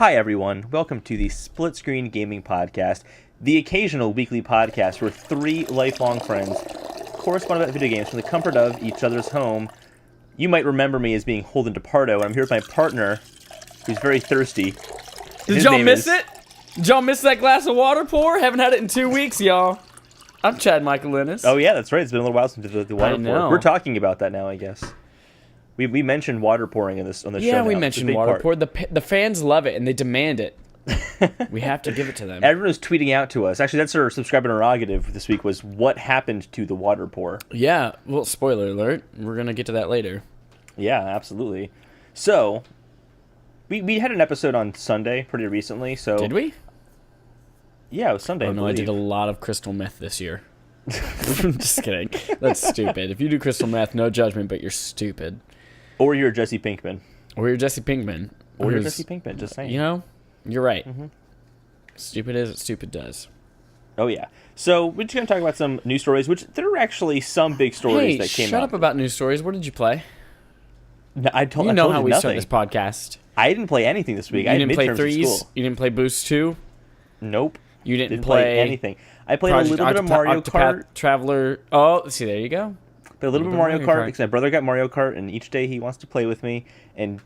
Hi everyone, welcome to the Split Screen Gaming Podcast, the occasional weekly podcast where three lifelong friends correspond about video games from the comfort of each other's home. You might remember me as being Holden DePardo, and I'm here with my partner, who's very thirsty. Did y'all miss it? Did y'all miss that glass of water pour? Haven't had it in 2 weeks, y'all. I'm Chad Michael Linus. Oh yeah, that's right, it's been a little while since the water pour. We're talking about that now, I guess. We mentioned water pouring on the show. Yeah, we mentioned water pour. The fans love it and they demand it. We have to give it to them. Everyone was tweeting out to us. Actually, that's our subscriber interrogative this week was what happened to the water pour. Yeah, well, spoiler alert. We're going to get to that later. Yeah, absolutely. So, we had an episode on Sunday pretty recently. So did we? Yeah, it was Sunday. Oh, no, I did a lot of crystal meth this year. I'm just kidding. That's stupid. If you do crystal meth, no judgment, but you're stupid. Or you're Jesse Pinkman. Just saying. You know, you're right. Mm-hmm. Stupid is what stupid does. Oh, yeah. So, we're just going to talk about some news stories, which there are actually some big stories that came out. Shut up about news stories. What did you play? No, I told you know how we nothing. start this podcast. I didn't play anything this week. You didn't play midterms Threes? at school. You didn't play Boost 2? Nope. You didn't play anything. I played a little bit of Mario Kart. Traveler. Oh, see, there you go. Played a little bit of Mario Kart because my brother got Mario Kart, and each day he wants to play with me, and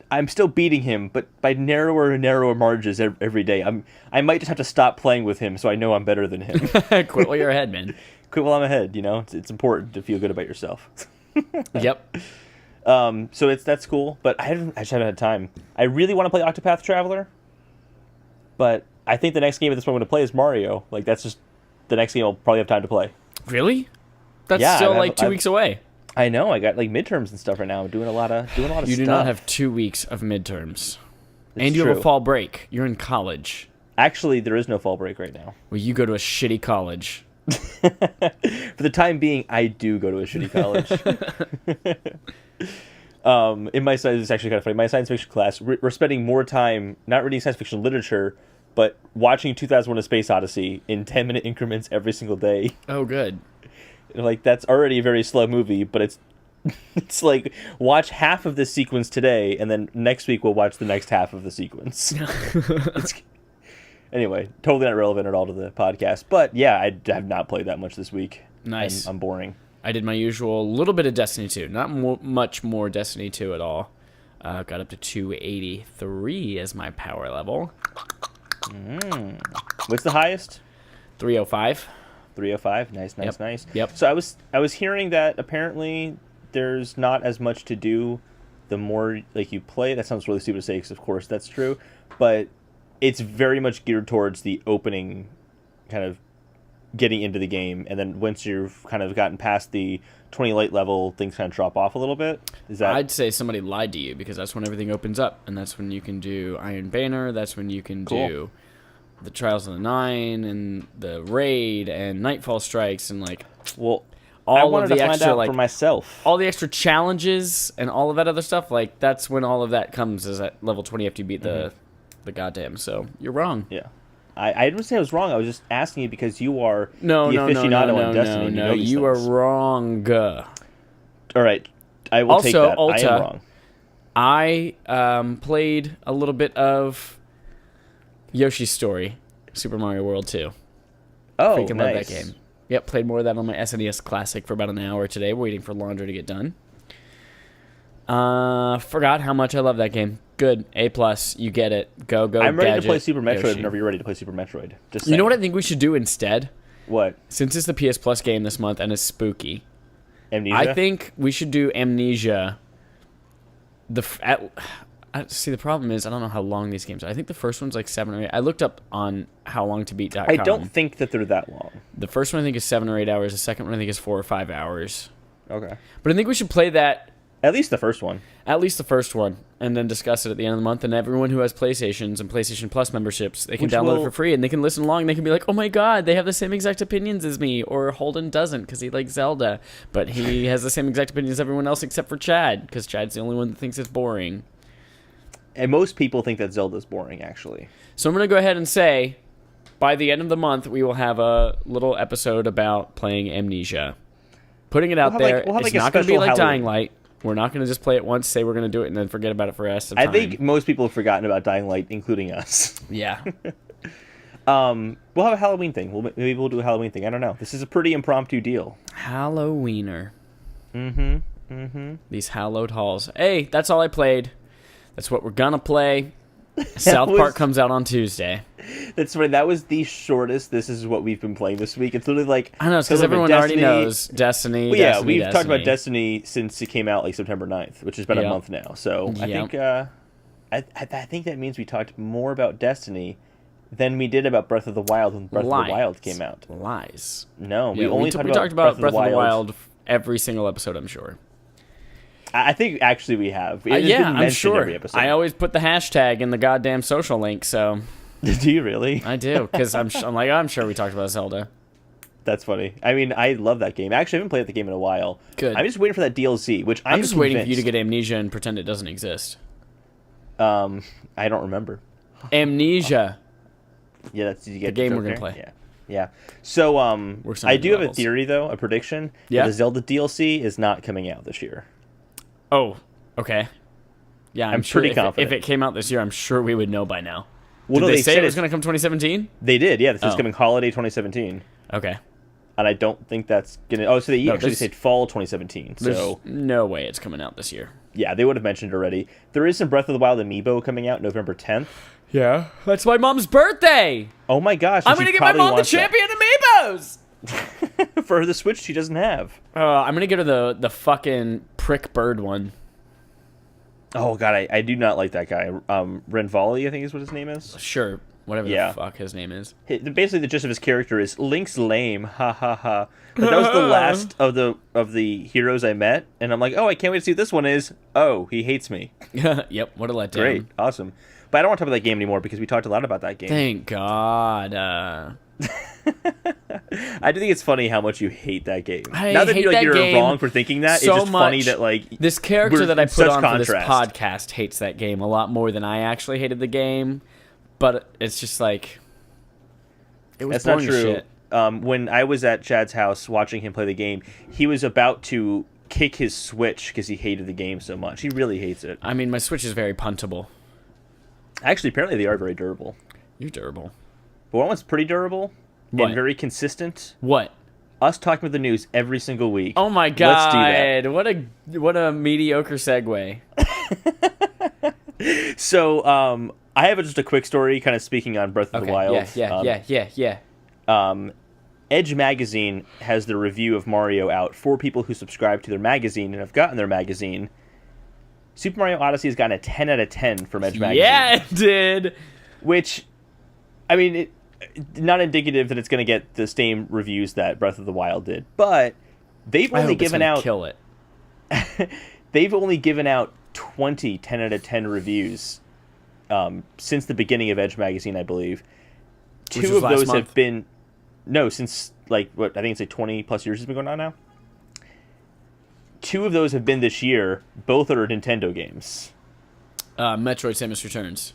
I'm still beating him, but by narrower and narrower margins every day. I might just have to stop playing with him so I know I'm better than him. Quit while you're ahead, man. Quit while I'm ahead, you know? It's important to feel good about yourself. Yep. So that's cool, but I just haven't had time. I really want to play Octopath Traveler, but I think the next game at this point I'm going to play is Mario. Like, that's just the next game I'll probably have time to play. Really? That's still like 2 weeks away. I know. I got like midterms and stuff right now. I'm doing a lot of stuff. You do not have 2 weeks of midterms. And you true. have a fall break. You're in college. Actually, there is no fall break right now. Well, you go to a shitty college. For the time being, I do go to a shitty college. In my science, it's actually kind of funny. My science fiction class, we're spending more time not reading science fiction literature, but watching 2001: A Space Odyssey in 10-minute increments every single day. Oh, good. Like, that's already a very slow movie, but it's like, watch half of this sequence today, and then next week we'll watch the next half of the sequence. Anyway, totally not relevant at all to the podcast. But, yeah, I have not played that much this week. Nice. I'm boring. I did my usual little bit of Destiny 2. Not much more Destiny 2 at all. Got up to 283 as my power level. What's the highest? 305. 305. Nice. Yep. So I was hearing that apparently there's not as much to do the more like you play. That sounds really stupid to say because of course that's true, but it's very much geared towards the opening kind of getting into the game, and then once you've kind of gotten past the 20 light level, things kind of drop off a little bit. Is that? I'd say somebody lied to you because that's when everything opens up, and that's when you can do Iron Banner. That's when you can do the Trials of the Nine and the Raid and Nightfall Strikes and like all I wanted of the to extra find out like for myself. All the extra challenges and all of that other stuff. Like that's when all of that comes. Is at level 20 after you beat the goddamn. So you're wrong. Yeah. I didn't say I was wrong. I was just asking you because you are the aficionado on Destiny. No, you are wrong. All right, I will take that. Ulta, I am wrong. I played a little bit of Yoshi's Story, Super Mario World 2. Oh, freaking nice. love that game. Yep, played more of that on my SNES Classic for about an hour today, waiting for laundry to get done. Forgot how much I love that game. Good. A+. You get it. Go, I'm ready gadget, to play Super Metroid Yoshi. whenever you're ready to play Super Metroid. Just saying. You know what I think we should do instead? What? Since it's the PS Plus game this month and it's spooky. Amnesia? I think we should do Amnesia. See, the problem is I don't know how long these games are. I think the first one's like 7 or 8. I looked up on howlongtobeat.com. I don't think that they're that long. The first one I think is 7 or 8 hours. The second one I think is 4 or 5 hours. Okay. But I think we should play that. At least the first one. At least the first one. And then discuss it at the end of the month. And everyone who has PlayStations and PlayStation Plus memberships, they can download it for free. And they can listen along. And they can be like, oh my god, they have the same exact opinions as me. Or Holden doesn't because he likes Zelda. But he has the same exact opinions as everyone else except for Chad. Because Chad's the only one that thinks it's boring. And most people think that Zelda's boring, actually. So I'm going to go ahead and say, by the end of the month, we will have a little episode about playing Amnesia. Putting it out there. It's not going to be like Dying Light. We're not going to just play it once, say we're going to do it, and then forget about it for the rest of I time. think most people have forgotten about Dying Light, including us. Yeah. We'll have a Halloween thing. Maybe we'll do a Halloween thing. I don't know. This is a pretty impromptu deal. Halloweener. Mm-hmm. These hallowed halls. Hey, that's all I played. That's what we're going to play. South Park comes out on Tuesday. That's right. That was the shortest. This is what we've been playing this week. It's literally like I know, because everyone already knows Destiny. Well, Destiny, we've talked about Destiny since it came out like September 9th, which has been a month now. So I think I think that means we talked more about Destiny than we did about Breath of the Wild when Breath of the Wild came out. Lies. No, we talked about Breath of the Wild every single episode, I'm sure. I think actually we have. I'm sure. Every episode. I always put the hashtag in the goddamn social link, so. Do you really? I do, because I'm sure we talked about Zelda. That's funny. I mean, I love that game. Actually, I haven't played the game in a while. Good. I'm just waiting for that DLC, which I'm just waiting for you to get Amnesia and pretend it doesn't exist. I don't remember. Amnesia. Yeah, that's the game we're gonna play. Yeah. So, I do have a theory though, a prediction. Yeah. The Zelda DLC is not coming out this year. Oh, okay. Yeah, I'm sure pretty confident. If it came out this year, I'm sure we would know by now. Well, Did they say it was going to come 2017? They did, yeah. This is coming holiday 2017. Okay. And I don't think that's going to... Oh, so they actually said fall 2017. So no way it's coming out this year. Yeah, they would have mentioned already. There is some Breath of the Wild amiibo coming out November 10th. Yeah. That's my mom's birthday! Oh my gosh. I'm going to get my mom the champion amiibos! For the Switch she doesn't have. I'm going to get her the fucking prick bird one. Oh god, I do not like that guy. Renvali, I think is what his name is. Sure, whatever the fuck his name is. Basically, the gist of his character is Link's lame, ha ha ha. But that was the last of the heroes I met, and I'm like, oh, I can't wait to see what this one is. Oh, he hates me. Yep, what a letdown. Great, awesome. But I don't want to talk about that game anymore because we talked a lot about that game. Thank God. I do think it's funny how much you hate that game. Now that you're wrong for thinking that, so it's just funny that like this character that I put on for this podcast hates that game a lot more than I actually hated the game. But it's just like it was boring as shit. When I was at Chad's house watching him play the game, he was about to kick his Switch because he hated the game so much. He really hates it. I mean, my Switch is very puntable. Actually, apparently they are very durable. You're durable. But one was pretty durable and very consistent. What? Us talking about the news every single week. Oh my god! Let's do that. What a mediocre segue. So, I have just a quick story, kind of speaking on Breath of the Wild. Yeah. Edge Magazine has the review of Mario out for people who subscribe to their magazine and have gotten their magazine. Super Mario Odyssey has gotten a 10 out of 10 from Edge Magazine. Yeah, it did. Which, I mean, not indicative that it's going to get the same reviews that Breath of the Wild did, but they've only given out... kill it. They've only given out 20 10 out of 10 reviews since the beginning of Edge Magazine, I believe. Two of those have been... No, since, like, what, I think it's like 20 plus years has been going on now. Two of those have been this year. Both are Nintendo games. Metroid Samus Returns.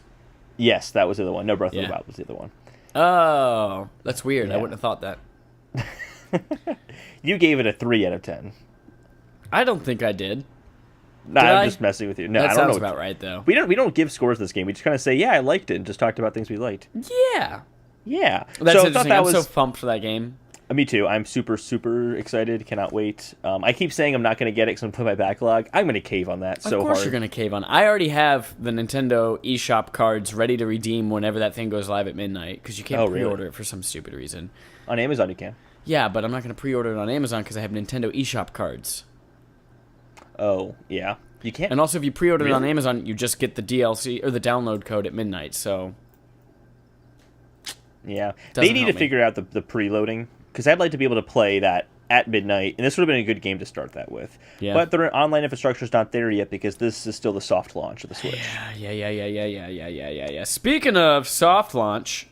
Yes, that was the other one. No, Breath of the Wild was the other one. Oh, that's weird. I wouldn't have thought that. You gave it a 3 out of 10. I don't think I did. Nah, I'm just messing with you. No, that I don't sounds know. About right, though. We don't give scores to this game. We just kind of say, yeah, I liked it, and just talked about things we liked. Yeah. That's interesting. I'm so pumped for that game. Me too. I'm super, super excited. Cannot wait. I keep saying I'm not going to get it because I'm putting my backlog. I'm going to cave on that so hard. Of course you're going to cave on. I already have the Nintendo eShop cards ready to redeem whenever that thing goes live at midnight because you can't pre-order it for some stupid reason. On Amazon you can. Yeah, but I'm not going to pre-order it on Amazon because I have Nintendo eShop cards. Oh, yeah. You can't. And also if you pre-order it on Amazon, you just get the DLC or the download code at midnight, so... Yeah. They need to figure out the preloading. Because I'd like to be able to play that at midnight, and this would have been a good game to start that with. Yeah. But their online infrastructure is not there yet because this is still the soft launch of the Switch. Yeah. Speaking of soft launch,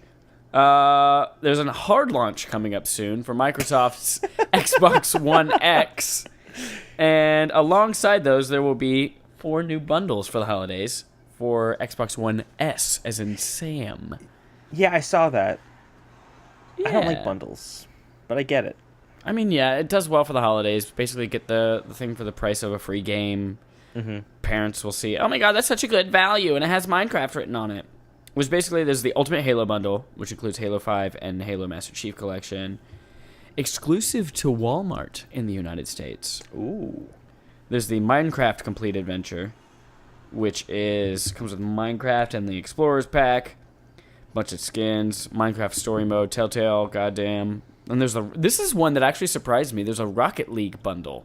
there's a hard launch coming up soon for Microsoft's Xbox One X, and alongside those, there will be 4 new bundles for the holidays for Xbox One S, as in Sam. Yeah, I saw that. Yeah. I don't like bundles. But I get it. I mean, yeah, it does well for the holidays. Basically, get the thing for the price of a free game. Parents will see, oh my god, that's such a good value, and it has Minecraft written on it. Which basically, there's the Ultimate Halo bundle, which includes Halo 5 and Halo Master Chief Collection, exclusive to Walmart in the United States. Ooh. There's the Minecraft Complete Adventure, which comes with Minecraft and the Explorers Pack, bunch of skins, Minecraft Story Mode, Telltale, goddamn. And this is one that actually surprised me. There's a Rocket League bundle.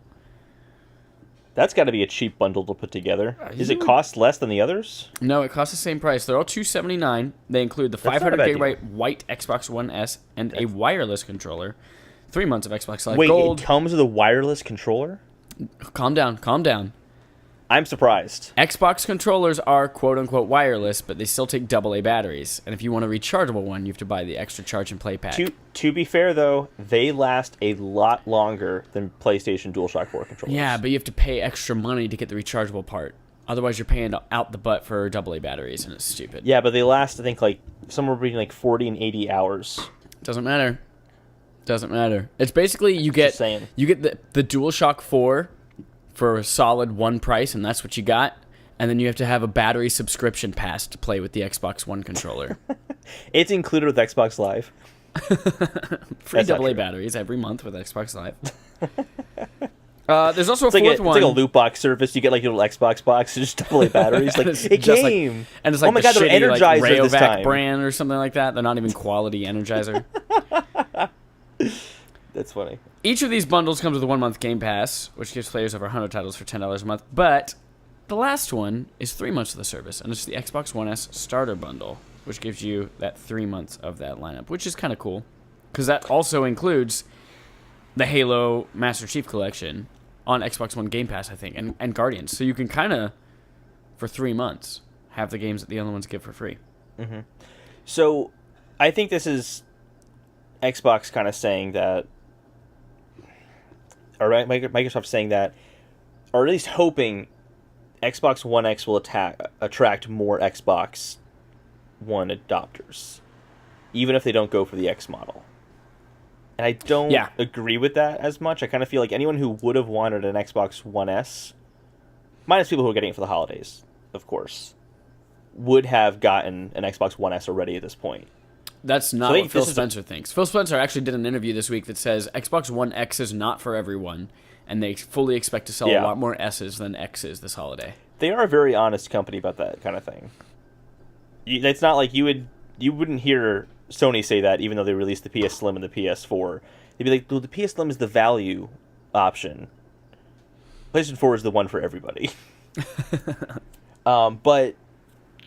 That's got to be a cheap bundle to put together. Does it cost less than the others? No, it costs the same price. They're all $279. They include the 500 gigabyte white Xbox One S and a wireless controller. 3 months of Xbox Live Gold. Wait, it comes with a wireless controller? Calm down. I'm surprised. Xbox controllers are quote-unquote wireless, but they still take AA batteries. And if you want a rechargeable one, you have to buy the extra charge and play pack. To be fair, though, they last a lot longer than PlayStation DualShock 4 controllers. Yeah, but you have to pay extra money to get the rechargeable part. Otherwise, you're paying out the butt for AA batteries, and it's stupid. Yeah, but they last, I think, like somewhere between 40 and 80 hours. Doesn't matter. It's basically you get the DualShock 4 for a solid one price, and that's what you got. And then you have to have a battery subscription pass to play with the Xbox One controller. It's included with Xbox Live. Free AA batteries every month with Xbox Live. There's also a fourth one. It's like a loot box service. You get like your little Xbox box, just AA batteries. Like, it came. And it's like, oh my god, they're shitty, Energizer like, this time. brand or something like that. They're not even quality Energizer. That's funny. Each of these bundles comes with a 1 month Game Pass, which gives players over 100 titles for $10 a month. But the last one is 3 months of the service, and it's the Xbox One S Starter Bundle, which gives you that 3 months of that lineup, which is kind of cool, because that also includes the Halo Master Chief Collection on Xbox One Game Pass, I think, and Guardians. So you can kind of, for 3 months, have the games that the other ones give for free. Mm-hmm. So I think this is Xbox kind of saying that, or Microsoft saying that, or at least hoping Xbox One X will attract more Xbox One adopters, even if they don't go for the X model. And I don't agree with that as much. I kind of feel like anyone who would have wanted an Xbox One S, minus people who are getting it for the holidays, of course, would have gotten an Xbox One S already at this point. That's not what Phil Spencer thinks. Phil Spencer actually did an interview this week that says Xbox One X is not for everyone, and they fully expect to sell a lot more S's than X's this holiday. They are a very honest company about that kind of thing. It's not like you wouldn't hear Sony say that, even though they released the PS Slim and the PS4. They'd be like, well, the PS Slim is the value option. PlayStation 4 is the one for everybody. But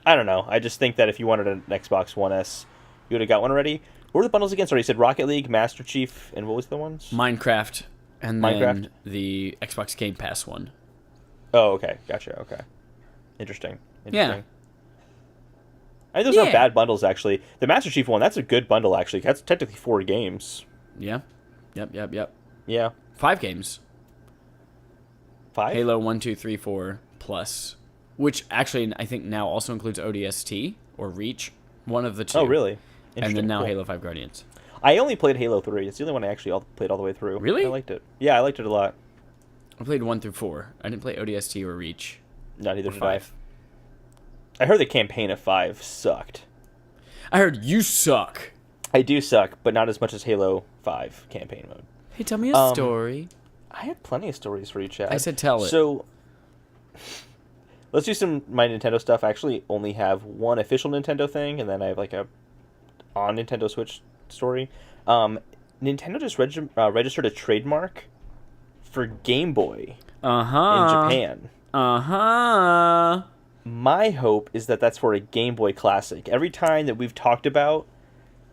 I don't know. I just think that if you wanted an Xbox One S, you would have got one already. What were the bundles again? Sorry, you said Rocket League, Master Chief, and what was the ones? Minecraft, and then the Xbox Game Pass one. Oh, okay. Gotcha. Okay. Interesting. Yeah. I think those aren't bad bundles, actually. The Master Chief one, that's a good bundle, actually. That's technically 4 games. Yeah. Yep. Yeah. 5 games. 5? Halo 1, 2, 3, 4 plus, which actually I think now also includes ODST or Reach, one of the two. Oh, really? And then now Halo 5 Guardians. I only played Halo 3. It's the only one I actually played all the way through. Really? I liked it. Yeah, I liked it a lot. I played 1 through 4. I didn't play ODST or Reach. Not either did 5. I heard the campaign of 5 sucked. I heard you suck. I do suck, but not as much as Halo 5 campaign mode. Hey, tell me a story. I have plenty of stories for you, Chad. I said tell it. So, let's do some my Nintendo stuff. I actually only have one official Nintendo thing, and then I have like a on Nintendo Switch story. Nintendo just registered a trademark for Game Boy in Japan. My hope is that that's for a Game Boy Classic. Every time that we've talked about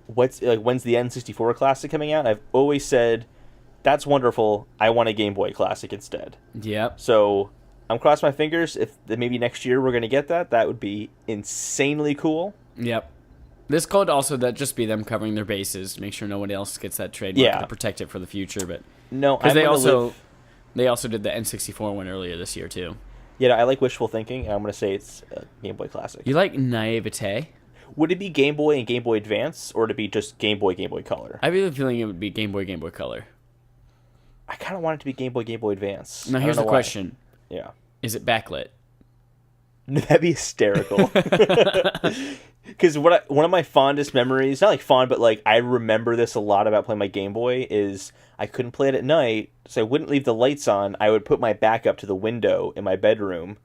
when's the N64 Classic coming out, I've always said, that's wonderful, I want a Game Boy Classic instead. Yep. So I'm crossing my fingers. If maybe next year we're going to get that, that would be insanely cool. Yep. This could also just be them covering their bases, make sure no one else gets that trademark to protect it for the future. But no, because they also did the N64 one earlier this year too. Yeah, I like wishful thinking, and I'm going to say it's a Game Boy Classic. You like naivete? Would it be Game Boy and Game Boy Advance, or would it be just Game Boy Color? I have a feeling it would be Game Boy Color. I kind of want it to be Game Boy Advance. Now here's the question. Yeah. Is it backlit? That'd be hysterical. Because one of my fondest memories, not like fond, but like I remember this a lot about playing my Game Boy, is I couldn't play it at night, so I wouldn't leave the lights on. I would put my back up to the window in my bedroom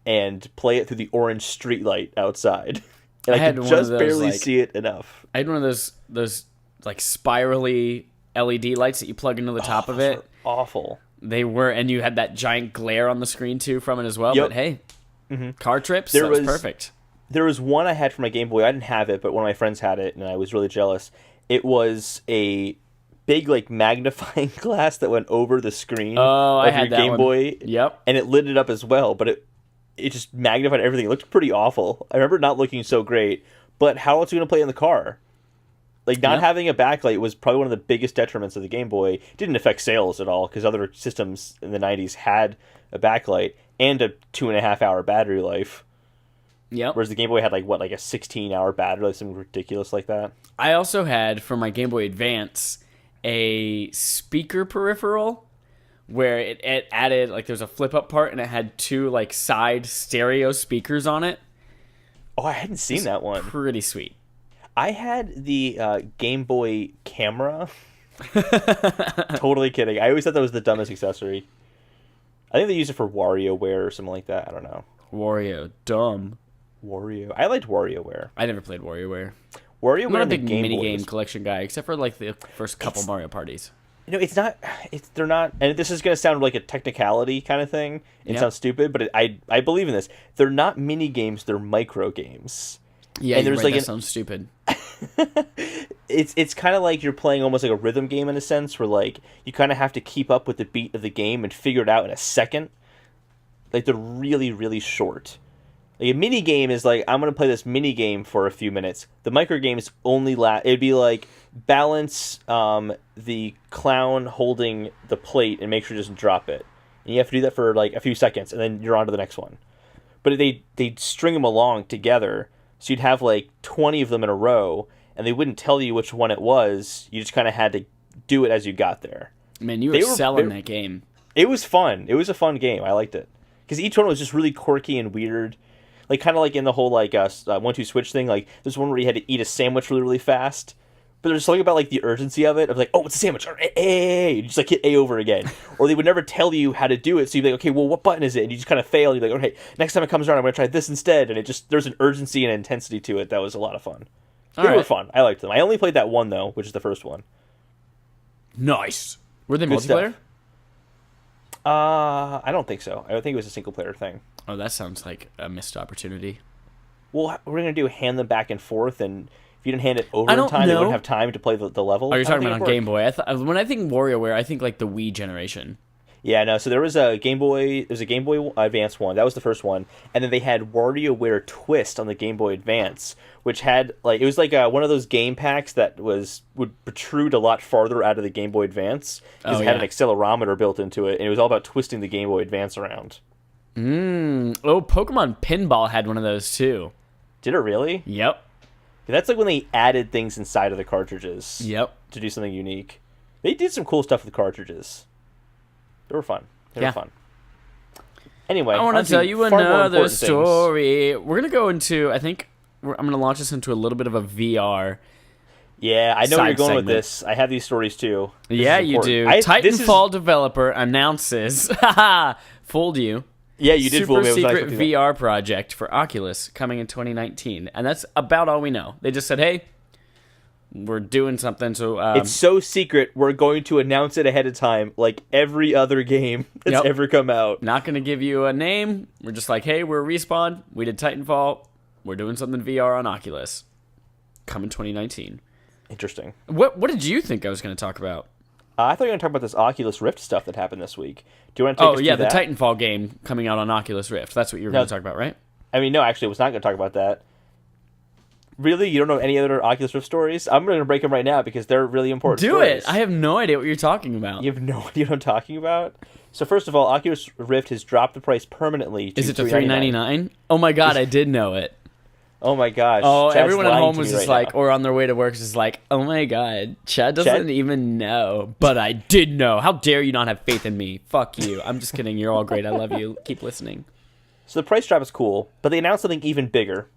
and play it through the orange streetlight outside. And I could just barely see it enough. I had one of those like spirally LED lights that you plug into the top of it. Awful. They were, and you had that giant glare on the screen too from it as well. Yep. But hey, car trips, that was perfect. There was one I had for my Game Boy. I didn't have it, but one of my friends had it, and I was really jealous. It was a big like magnifying glass that went over the screen of your Game Boy. Yep. And it lit it up as well, but it just magnified everything. It looked pretty awful. I remember not looking so great, but how else are you going to play it in the car? Like, not having a backlight was probably one of the biggest detriments of the Game Boy. It didn't affect sales at all, because other systems in the 90s had a backlight and a 2.5-hour battery life. Yep. Whereas the Game Boy had, like a 16-hour battery life, something ridiculous like that. I also had, for my Game Boy Advance, a speaker peripheral where it added, like, there's a flip-up part, and it had two, like, side stereo speakers on it. Oh, I hadn't seen that one. Pretty sweet. I had the Game Boy camera. Totally kidding. I always thought that was the dumbest accessory. I think they used it for WarioWare or something like that. I don't know. Wario. Dumb. Wario. I liked WarioWare. I never played WarioWare. WarioWare I'm not a big Game minigame collection guy, except for, like, the first couple Mario parties. You know, they're not, and this is going to sound like a technicality kind of thing. It sounds stupid, but I believe in this. They're not mini games, they're micro games. Yeah, and there's right, that sounds stupid. It's kind of like you're playing almost like a rhythm game in a sense, where like you kind of have to keep up with the beat of the game and figure it out in a second. Like they're really, really short. Like a mini game is like, I'm going to play this mini game for a few minutes. The micro games only it'd be like balance the clown holding the plate and make sure it doesn't drop it. And you have to do that for like a few seconds, and then you're on to the next one. But they'd string them along together, so you'd have like 20 of them in a row, and they wouldn't tell you which one it was. You just kind of had to do it as you got there. Man, you were selling that game. It was fun. It was a fun game. I liked it. Because each one was just really quirky and weird. Like, kind of like in the whole, like, 1-2 switch thing. Like, there's one where you had to eat a sandwich really, really fast. But there's something about, like, the urgency of it. Of like, oh, it's a sandwich. A. You just, like, hit A over again. Or they would never tell you how to do it. So you'd be like, okay, well, what button is it? And you just kind of fail. And you're like, okay, next time it comes around, I'm going to try this instead. And there's an urgency and intensity to it that was a lot of fun. They were fun. I liked them. I only played that one, though, which is the first one. Nice. Were they multiplayer? I don't think so. I don't think it was a single-player thing. Oh, that sounds like a missed opportunity. Well, we're going to hand them back and forth, and if you didn't hand it over in time, they wouldn't have time to play the level. Oh, you're talking about on Game Boy. When I think WarioWare, I think like the Wii generation. Yeah, no, so there was a Game Boy Advance one. That was the first one. And then they had WarioWare Twist on the Game Boy Advance, which had, like, it was like one of those game packs that would protrude a lot farther out of the Game Boy Advance, because it had an accelerometer built into it, and it was all about twisting the Game Boy Advance around. Oh, Pokemon Pinball had one of those, too. Did it really? Yep. That's like when they added things inside of the cartridges. Yep. To do something unique. They did some cool stuff with the cartridges. They were fun. They were fun. Anyway, I want to tell you another story. We're going to go into, I think, I'm going to launch this into a little bit of a VR. Yeah, I know where you're going with this. I have these stories too. Yeah, you do. Titanfall developer announces, fooled you. Yeah, you did fool me. Super secret VR project for Oculus coming in 2019. And that's about all we know. They just said, hey, we're doing something. So it's so secret, we're going to announce it ahead of time, like every other game that's ever come out. Not going to give you a name. We're just like, hey, we're Respawn. We did Titanfall. We're doing something VR on Oculus. Coming 2019. Interesting. What did you think I was going to talk about? I thought you were going to talk about this Oculus Rift stuff that happened this week. Do you want to take us through that? The Titanfall game coming out on Oculus Rift. That's what you were going to talk about, right? I mean, no, actually, I was not going to talk about that. Really? You don't know any other Oculus Rift stories? I'm going to break them right now because they're really important stories. I have no idea what you're talking about. You have no idea what I'm talking about? So first of all, Oculus Rift has dropped the price permanently to $399? Oh my god, I did know it. Oh my gosh. Oh, Chad's everyone at lying home to was me just right like, now. or on their way to work, just like, oh my god, Chad doesn't even know, but I did know. How dare you not have faith in me? Fuck you. I'm just kidding. You're all great. I love you. Keep listening. So the price drop is cool, but they announced something even bigger,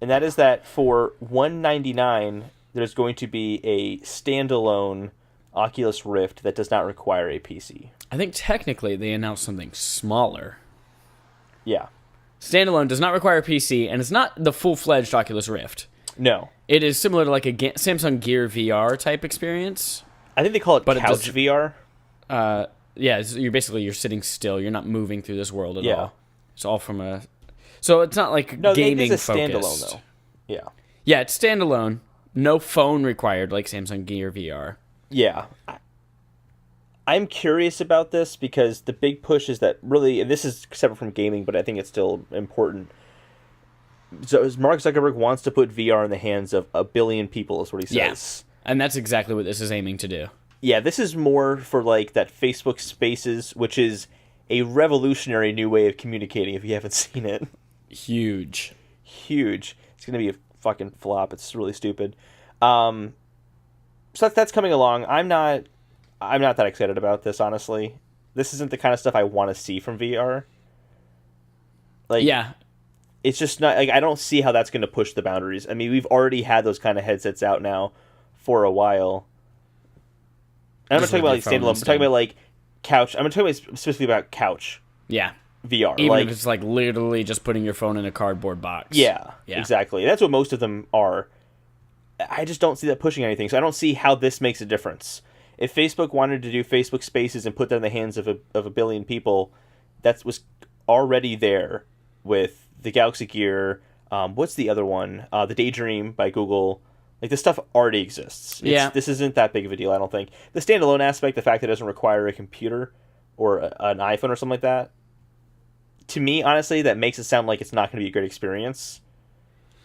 and that is that for $199, there's going to be a standalone Oculus Rift that does not require a PC. I think technically they announced something smaller. Yeah. Standalone does not require a PC, and it's not the full-fledged Oculus Rift. No. It is similar to like a Samsung Gear VR type experience. I think they call it But couch VR. Yeah, you're sitting still. You're not moving through this world at all. It's all from a... So it's not like gaming it's a focused. standalone, though. Yeah. Yeah, it's standalone. No phone required like Samsung Gear VR. Yeah. I'm curious about this because the big push is that really, and this is separate from gaming, but I think it's still important. So Mark Zuckerberg wants to put VR in the hands of 1 billion people, is what he says. Yeah. And that's exactly what this is aiming to do. Yeah, this is more for like that Facebook Spaces, which is a revolutionary new way of communicating if you haven't seen it. Huge. It's going to be a fucking flop. It's really stupid. So that's coming along. I'm not that excited about this, honestly. This isn't the kind of stuff I want to see from VR. Like, yeah, it's just not like I don't see how that's going to push the boundaries. I mean, we've already had those kind of headsets out now for a while. And I'm not talking about like standalone. I'm talking about like couch. I'm talking specifically about couch. Yeah. VR. Even if it's like literally just putting your phone in a cardboard box. Yeah, exactly. That's what most of them are. I just don't see that pushing anything. So I don't see how this makes a difference. If Facebook wanted to do Facebook Spaces and put that in the hands of a billion people, that was already there with the Galaxy Gear. What's the other one? The Daydream by Google. Like, this stuff already exists. This isn't that big of a deal, I don't think. The standalone aspect, the fact that it doesn't require a computer or an iPhone or something like that, to me, honestly, that makes it sound like it's not going to be a great experience.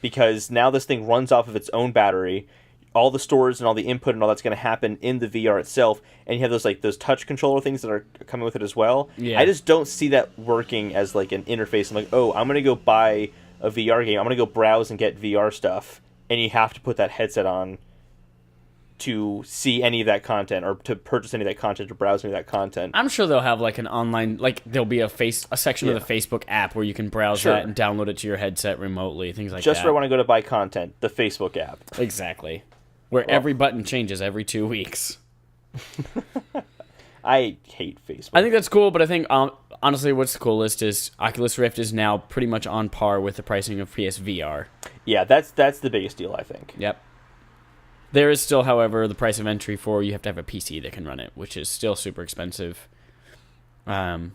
Because now this thing runs off of its own battery. All the stores and all the input and all that's going to happen in the VR itself, and you have those touch controller things that are coming with it as well. Yeah. I just don't see that working as like an interface. I'm like, oh, I'm going to go buy a VR game. I'm going to go browse and get VR stuff, and you have to put that headset on to see any of that content or to purchase any of that content or browse any of that content. I'm sure they'll have like an online, like there'll be a section of the Facebook app where you can browse that and download it to your headset remotely, things like that. Just where I want to go to buy content, the Facebook app. Exactly. Where every button changes every 2 weeks. I hate Facebook. I think that's cool, but I think honestly what's the coolest is Oculus Rift is now pretty much on par with the pricing of PSVR. Yeah, that's the biggest deal, I think. Yep. There is still, however, the price of entry for you have to have a PC that can run it, which is still super expensive when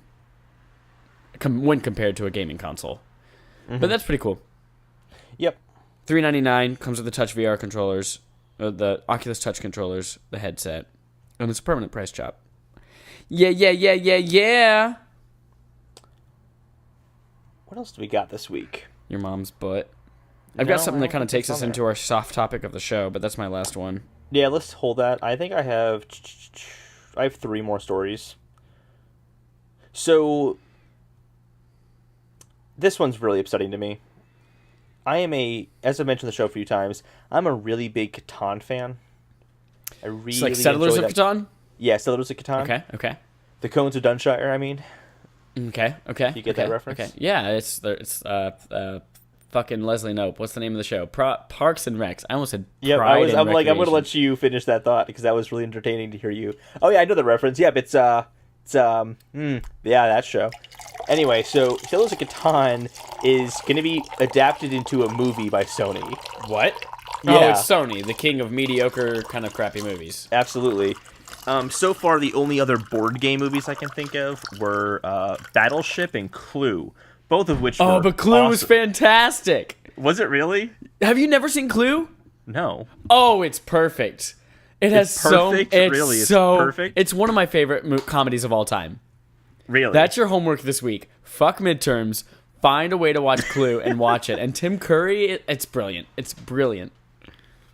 compared to a gaming console. Mm-hmm. But that's pretty cool. Yep. $399 comes with the Touch VR controllers, the Oculus Touch controllers, the headset, and it's a permanent price drop. Yeah. What else do we got this week? Your mom's butt. I've got something that kind of takes us into our soft topic of the show, but that's my last one. Yeah, let's hold that. I think I have 3 more stories. So, this one's really upsetting to me. As I've mentioned the show a few times, I'm a really big Catan fan. I really it's like Settlers of Catan? Yeah, Settlers of Catan. Okay. The Cones of Dunshire, I mean. Okay. You get that reference? Okay. Yeah, it's fucking Leslie Knope. What's the name of the show? Parks and Recs. I almost said yeah. I'm going to let you finish that thought because that was really entertaining to hear you. Oh yeah, I know the reference. Yeah, but that show. Anyway, so Settlers of Catan is going to be adapted into a movie by Sony. What? Yeah. Oh, it's Sony, the king of mediocre, kind of crappy movies. Absolutely. So far, the only other board game movies I can think of were Battleship and Clue. Both of which were but Clue was fantastic. Was it really? Have you never seen Clue? No. Oh, it's perfect. It's perfect? It's perfect? It's one of my favorite comedies of all time. Really? That's your homework this week. Fuck midterms. Find a way to watch Clue and watch it. And Tim Curry, it's brilliant. It's brilliant.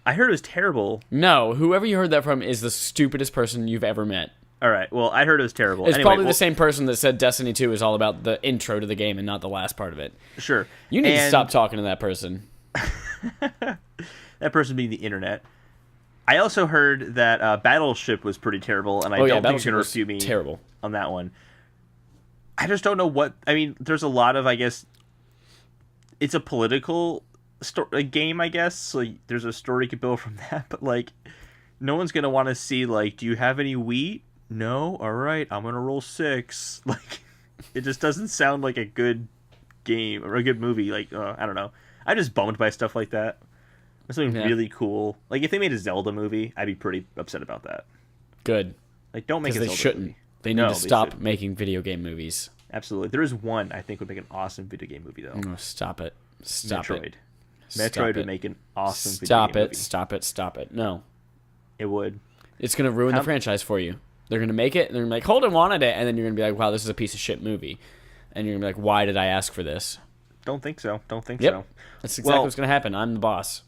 I heard it was terrible. No, whoever you heard that from is the stupidest person you've ever met. All right. Well, I heard it was terrible. It's probably the same person that said Destiny 2 is all about the intro to the game and not the last part of it. Sure. You need to stop talking to that person. That person being the internet. I also heard that Battleship was pretty terrible, and I don't think you're going to refute me on that one. I just don't know what... I mean, there's a lot of, I guess... It's a political game, I guess. So there's a story you could build from that. But, like, no one's going to want to see, like, do you have any wheat? No? All right, I'm going to roll 6. Like, it just doesn't sound like a good game or a good movie. Like, I don't know. I'm just bummed by stuff like that. Something really cool. Like, if they made a Zelda movie, I'd be pretty upset about that. Good. Like, don't make a Zelda movie. They shouldn't. They need to stop making video game movies. Absolutely. There is one I think would make an awesome video game movie, though. Oh, stop it. Stop Metroid. it. Metroid would make an awesome video game movie. Stop it. No. It would. It's going to ruin the franchise for you. They're going to make it, and they're going to be like, Holden wanted it, and then you're going to be like, wow, this is a piece of shit movie. And you're going to be like, why did I ask for this? Don't think so. So. That's exactly what's going to happen. I'm the boss.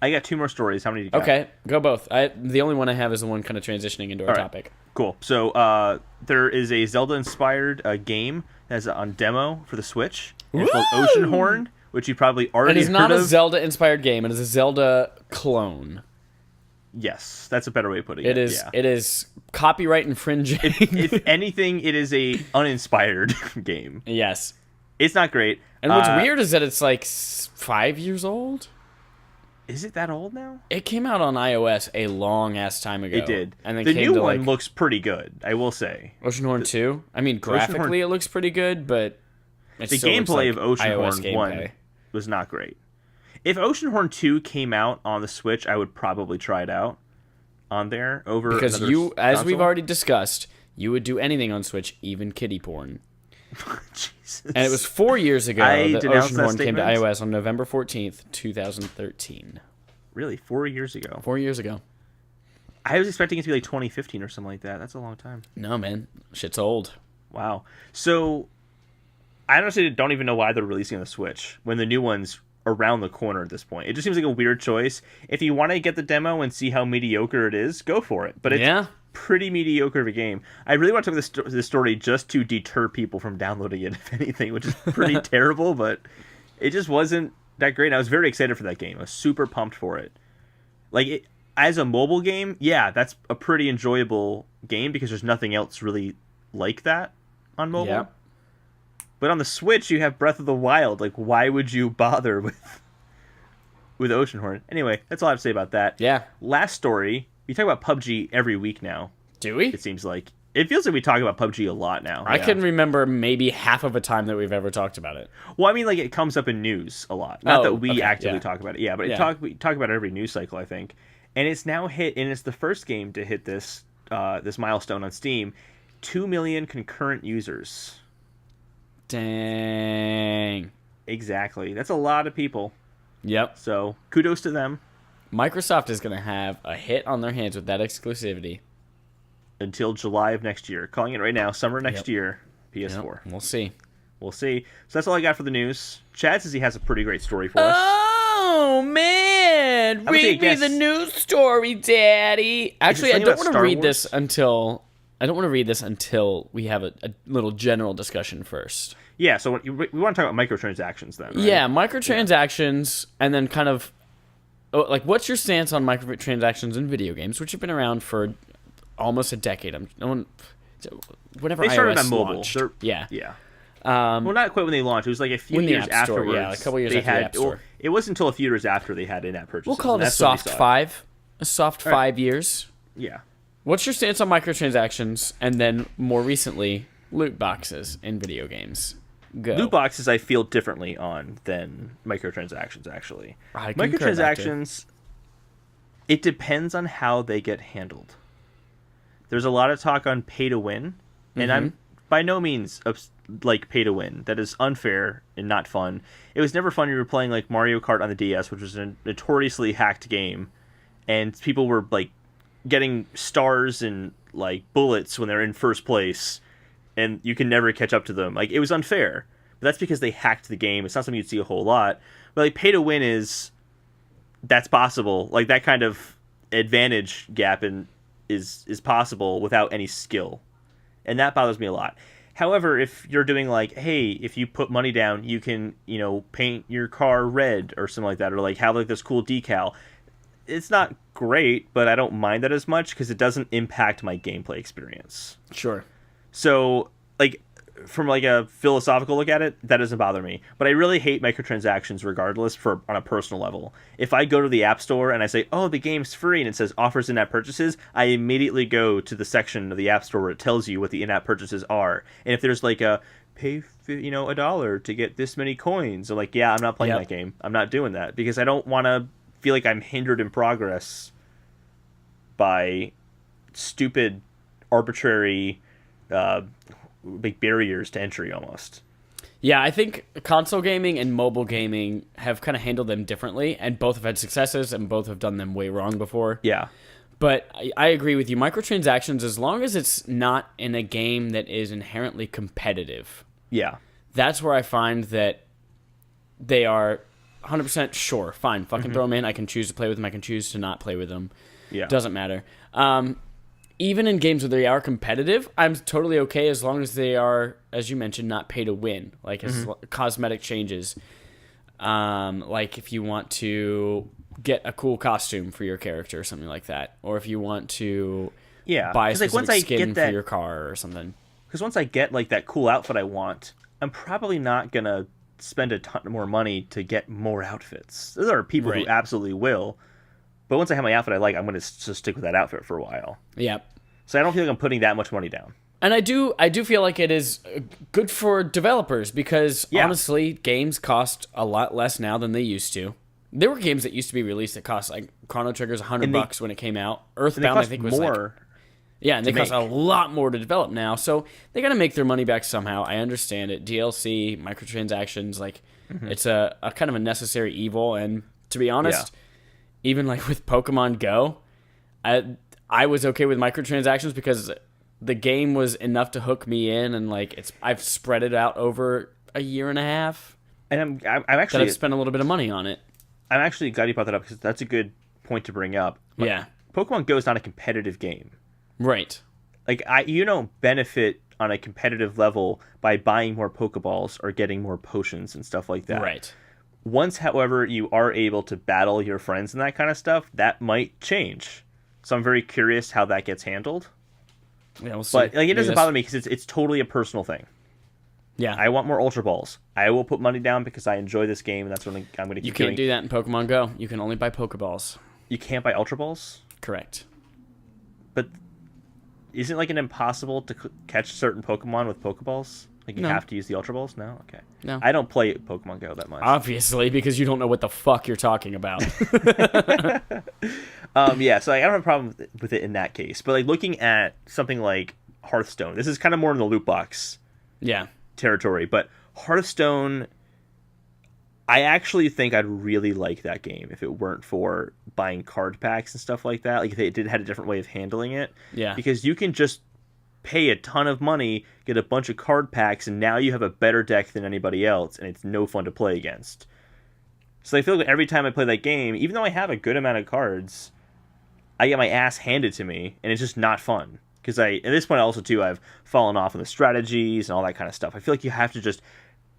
I got 2 more stories. How many do you got? Okay, go both. The only one I have is the one kind of transitioning into our topic. Cool. So there is a Zelda-inspired game that's on demo for the Switch. It's called Oceanhorn, which you probably already heard of. It is not a Zelda-inspired game. It is a Zelda clone. Yes, that's a better way of putting it. It is. Yeah. It is copyright infringing. If anything, it is a uninspired game. Yes. It's not great. And what's weird is that it's like 5 years old. Is it that old now? It came out on iOS a long ass time ago. It did. And then the new one looks pretty good, I will say. Oceanhorn 2? I mean, graphically it looks pretty good, but the gameplay of Oceanhorn 1 was not great. If Oceanhorn 2 came out on the Switch, I would probably try it out on there over because as we've already discussed, you would do anything on Switch, even kiddie porn. Jesus. And it was 4 years ago that Oceanhorn came to iOS on November 14th, 2013. Really? 4 years ago? 4 years ago. I was expecting it to be like 2015 or something like that. That's a long time. No, man. Shit's old. Wow. So, I honestly don't even know why they're releasing on the Switch when the new one's around the corner at this point. It just seems like a weird choice. If you want to get the demo and see how mediocre it is, go for it. But it's pretty mediocre of a game. I really want to talk this story just to deter people from downloading it, if anything, which is pretty terrible, but it just wasn't that great. And I was very excited for that game. I was super pumped for it. Like, as a mobile game, yeah, that's a pretty enjoyable game because there's nothing else really like that on mobile. Yeah. But on the Switch, you have Breath of the Wild. Like, why would you bother with Oceanhorn? Anyway, that's all I have to say about that. Yeah. Last story. We talk about PUBG every week now. Do we? It seems like. It feels like we talk about PUBG a lot now. I can remember maybe half of a time that we've ever talked about it. Well, I mean, like, it comes up in news a lot. Not that we actively talk about it. Yeah, but we talk about it every news cycle, I think. And it's now hit, and it's the first game to hit this milestone on Steam, 2 million concurrent users. Dang. Exactly. That's a lot of people. Yep. So, kudos to them. Microsoft is going to have a hit on their hands with that exclusivity. Until July of next year. Calling it right now, summer next year, PS4. Yep. We'll see. So that's all I got for the news. Chad says he has a pretty great story for us. Oh, man. Read me the news story, Daddy. Actually, I don't want to read this until... we have a little general discussion first. Yeah, so we want to talk about microtransactions then, right? Yeah, microtransactions, and then kind of... like, what's your stance on microtransactions in video games, which have been around for almost a decade? Whenever they started iOS on mobile. Launched. Yeah. Well, not quite when they launched. It was like a few years afterwards. Yeah, a couple years after the App Store. Well, it wasn't until a few years after they had in-app purchases. We'll call it a soft 5. A soft 5 years. Yeah. What's your stance on microtransactions, and then more recently, loot boxes in video games? Go. Loot boxes I feel differently on than microtransactions, actually. Microtransactions, it depends on how they get handled. There's a lot of talk on pay to win, and I'm by no means like pay to win. That is unfair and not fun. It was never fun when you were playing like Mario Kart on the DS, which was a notoriously hacked game, and people were like getting stars and like bullets when they're in first place, and you can never catch up to them. Like, it was unfair. But that's because they hacked the game. It's not something you'd see a whole lot. But like pay to win that's possible. Like, that kind of advantage gap is possible without any skill. And that bothers me a lot. However, if you're doing like, hey, if you put money down, you can, paint your car red or something like that, or like have like this cool decal. It's not great, but I don't mind that as much because it doesn't impact my gameplay experience. Sure. So, like, from like a philosophical look at it, that doesn't bother me. But I really hate microtransactions regardless on a personal level. If I go to the App Store and I say, oh, the game's free, and it says offers in-app purchases, I immediately go to the section of the App Store where it tells you what the in-app purchases are. And if there's like a pay, $1 to get this many coins, I'm like, yeah, I'm not playing that game. I'm not doing that because I don't want to feel like I'm hindered in progress by stupid, arbitrary, big barriers to entry almost. Yeah, I think console gaming and mobile gaming have kind of handled them differently, and both have had successes and both have done them way wrong before. Yeah. But I agree with you. Microtransactions, as long as it's not in a game that is inherently competitive, yeah, that's where I find that they are 100% sure. Fine, fucking throw them in. I can choose to play with them. I can choose to not play with them. Yeah. Doesn't matter. Even in games where they are competitive, I'm totally okay as long as they are, as you mentioned, not pay to win. Like cosmetic changes. Like if you want to get a cool costume for your character or something like that. Or if you want to buy a specific skin for your car or something. Because once I get like that cool outfit I want, I'm probably not going to spend a ton more money to get more outfits. There are people who absolutely will. But once I have my outfit I like, I'm going to just stick with that outfit for a while. Yeah. So I don't feel like I'm putting that much money down. And I do feel like it is good for developers because, honestly, games cost a lot less now than they used to. There were games that used to be released that cost, like, Chrono Trigger's $100 when it came out. Earthbound, I think, was more. And they cost a lot more to develop now. So they got to make their money back somehow. I understand it. DLC, microtransactions, like, it's a kind of a necessary evil. And to be honest, even like with Pokemon Go, I was okay with microtransactions because the game was enough to hook me in, and like I've spread it out over a year and a half. And I'm actually I've spent a little bit of money on it. I'm actually glad you brought that up because that's a good point to bring up. Pokemon Go is not a competitive game, right? Like you don't benefit on a competitive level by buying more Pokeballs or getting more potions and stuff like that, right? Once, however, you are able to battle your friends and that kind of stuff, that might change. So I'm very curious how that gets handled. Yeah, we'll see. But like, it doesn't bother me because it's totally a personal thing. Yeah, I want more Ultra Balls. I will put money down because I enjoy this game, and that's what I'm going to keep doing. You can't do that in Pokemon Go. You can only buy Pokeballs. You can't buy Ultra Balls? Correct. But isn't it like an impossible to catch certain Pokemon with Pokeballs? Like you have to use the Ultra Balls? No? Okay. No. I don't play Pokemon Go that much. Obviously, because you don't know what the fuck you're talking about. So I don't have a problem with it in that case. But like looking at something like Hearthstone, this is kind of more in the loot box territory. But Hearthstone, I actually think I'd really like that game if it weren't for buying card packs and stuff like that. Like if it had a different way of handling it. Yeah. Because you can just pay a ton of money, get a bunch of card packs, and now you have a better deck than anybody else, and it's no fun to play against. So I feel like every time I play that game, even though I have a good amount of cards, I get my ass handed to me, and it's just not fun. Because at this point also, too, I've fallen off on the strategies and all that kind of stuff. I feel like you have to just